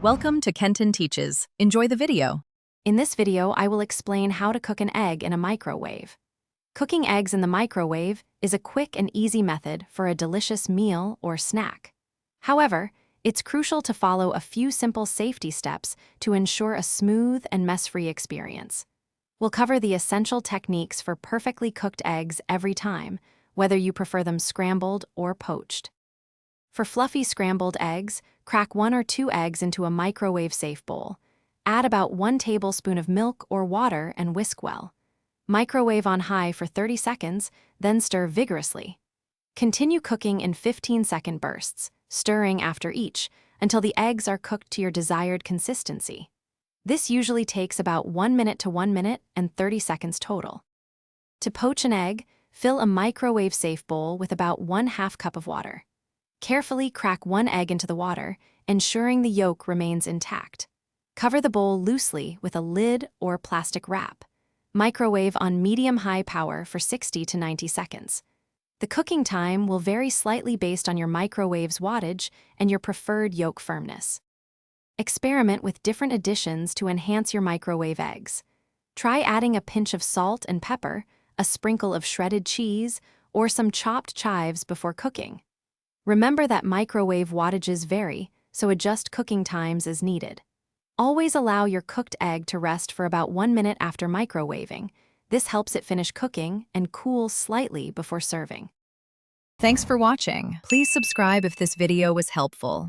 Welcome to Kenton Teaches. Enjoy the video. In this video, I will explain how to cook an egg in a microwave. Cooking eggs in the microwave is a quick and easy method for a delicious meal or snack. However, it's crucial to follow a few simple safety steps to ensure a smooth and mess-free experience. We'll cover the essential techniques for perfectly cooked eggs every time, whether you prefer them scrambled or poached. For fluffy scrambled eggs, crack 1 or 2 eggs into a microwave-safe bowl. Add about 1 tablespoon of milk or water and whisk well. Microwave on high for 30 seconds, then stir vigorously. Continue cooking in 15-second bursts, stirring after each, until the eggs are cooked to your desired consistency. This usually takes about 1 minute to 1 minute and 30 seconds total. To poach an egg, fill a microwave-safe bowl with about 1/2 cup of water. Carefully crack 1 egg into the water, ensuring the yolk remains intact. Cover the bowl loosely with a lid or plastic wrap. Microwave on medium-high power for 60 to 90 seconds. The cooking time will vary slightly based on your microwave's wattage and your preferred yolk firmness. Experiment with different additions to enhance your microwave eggs. Try adding a pinch of salt and pepper, a sprinkle of shredded cheese, or some chopped chives before cooking. Remember that microwave wattages vary, so adjust cooking times as needed. Always allow your cooked egg to rest for about 1 minute after microwaving. This helps it finish cooking and cool slightly before serving. Thanks for watching. Please subscribe if this video was helpful.